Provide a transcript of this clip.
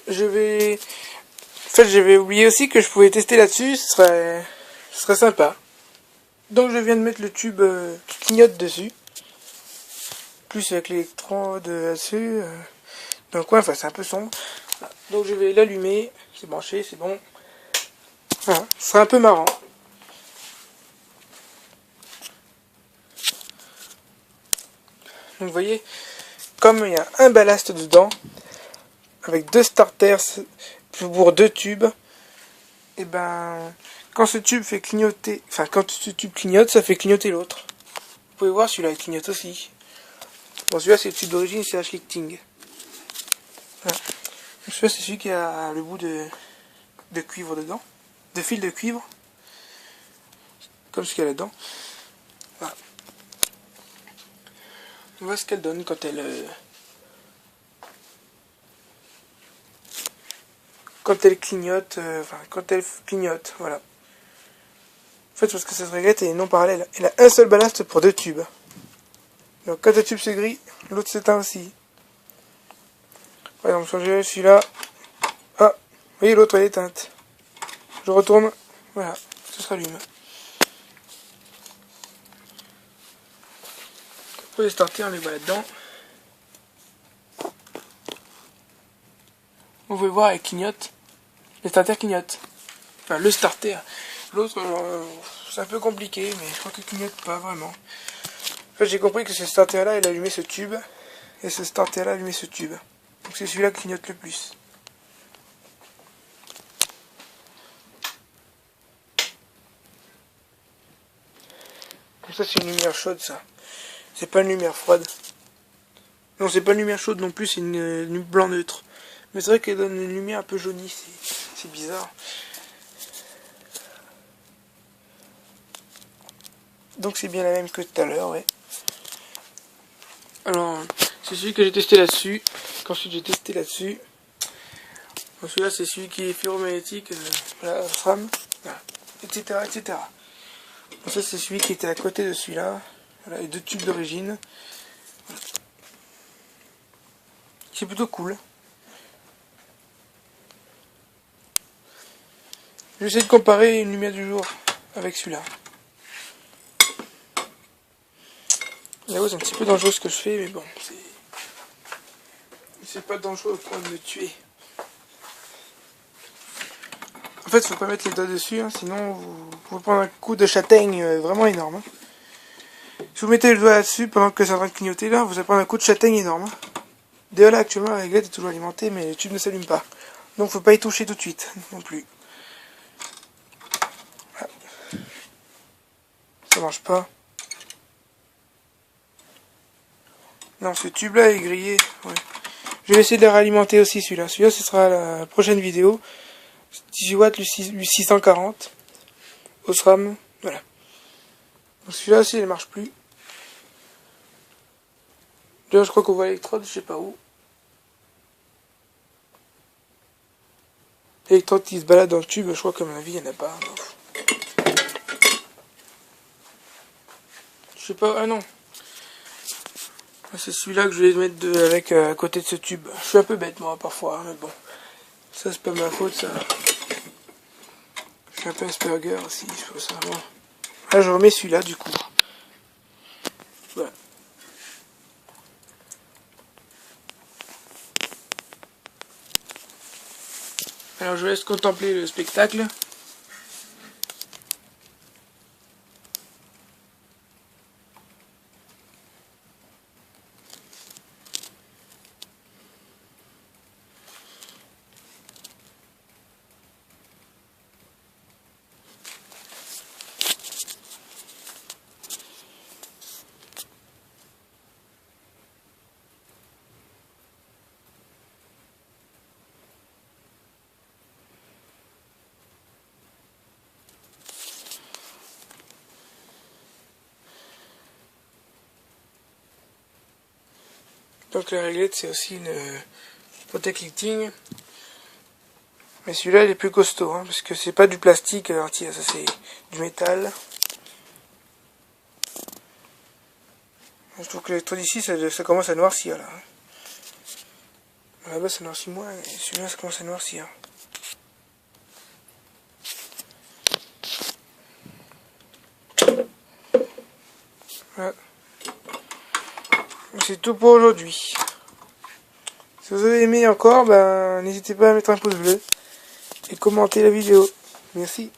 J'avais oublié aussi que je pouvais tester là-dessus, ce serait sympa. Donc je viens de mettre le tube qui clignote dessus. Plus avec l'électrode dessus. Donc ouais, enfin c'est un peu sombre. Voilà. Donc je vais l'allumer, c'est branché, c'est bon. Voilà, ce sera un peu marrant. Donc vous voyez, comme il y a un ballast dedans, avec deux starters pour deux tubes, et ben quand ce tube fait clignoter, enfin quand ce tube clignote, ça fait clignoter l'autre. Vous pouvez voir, celui-là il clignote aussi. Bon, celui-là c'est le tube d'origine, c'est H-Lifting. Voilà. Celui-là c'est celui qui a le bout de cuivre dedans, de fil de cuivre, comme ce qu'il y a là-dedans. Voilà. On voit ce qu'elle donne quand elle clignote, quand elle clignote, voilà. En fait, parce que cette réglette est non parallèle. Elle a un seul ballast pour deux tubes. Donc quand un tube se grille, l'autre s'éteint aussi. Par exemple, quand j'ai celui-là, ah, vous voyez l'autre elle est éteinte. Je retourne, voilà, ça se rallume. Pour les starter, on les voit là-dedans. Vous pouvez voir, elle clignote. Les starters clignotent. Enfin, le starter. L'autre, c'est un peu compliqué, mais je crois qu'il clignote pas vraiment. En fait, j'ai compris que ce starter-là, il allumait ce tube. Et ce starter-là, allumait ce tube. Donc c'est celui-là qui clignote le plus. Donc ça, c'est une lumière chaude, ça. C'est pas une lumière froide. Non, c'est pas une lumière chaude non plus, c'est une blanc neutre. Mais c'est vrai qu'elle donne une lumière un peu jaunie, c'est bizarre. Donc c'est bien la même que tout à l'heure, ouais. Alors, c'est celui que j'ai testé là-dessus. Qu'ensuite j'ai testé là-dessus. Celui-là, c'est celui qui est ferromagnétique, voilà, SRAM, voilà, etc., etc. Donc ça, c'est celui qui était à côté de celui-là. Voilà, les deux tubes d'origine. Voilà. C'est plutôt cool. J'essaie de comparer une lumière du jour avec celui-là. Là-haut, c'est un petit peu dangereux ce que je fais, mais bon, c'est pas dangereux au point de me tuer. En fait, faut pas mettre les doigts dessus, hein, sinon vous pouvez prendre un coup de châtaigne vraiment énorme. Hein. Si vous mettez le doigt là-dessus pendant que c'est en train de clignoter, là, vous allez prendre un coup de châtaigne énorme. Hein. D'ailleurs, là, actuellement, la réglette est toujours alimentée, mais le tube ne s'allume pas. Donc, faut pas y toucher tout de suite, non plus. Voilà. Ça marche pas. Non, ce tube-là est grillé. Ouais. Je vais essayer de le réalimenter aussi, celui-là. Celui-là, ce sera la prochaine vidéo. 18 watts, le 640. Osram, voilà. Donc celui-là aussi, il ne marche plus. D'ailleurs, je crois qu'on voit l'électrode, je sais pas où. L'électrode qui se balade dans le tube, je crois qu'à mon avis, il n'y en a pas. Je sais pas, ah non. C'est celui-là que je vais mettre avec à côté de ce tube. Je suis un peu bête, moi, parfois, mais bon. Ça, c'est pas ma faute, ça. Je suis un peu Asperger aussi, je trouve ça. Bon. Là, je remets celui-là, du coup. Voilà. Alors, je laisse contempler le spectacle. Donc la réglette c'est aussi une Protect Lighting. Mais celui-là il est plus costaud, hein, parce que c'est pas du plastique entier, ça c'est du métal. Je trouve que l'électrode ici ça commence à noircir là. Là-bas ça noircit moins, et celui-là ça commence à noircir. Voilà. C'est tout pour aujourd'hui. Si vous avez aimé encore, ben n'hésitez pas à mettre un pouce bleu et commenter la vidéo. Merci.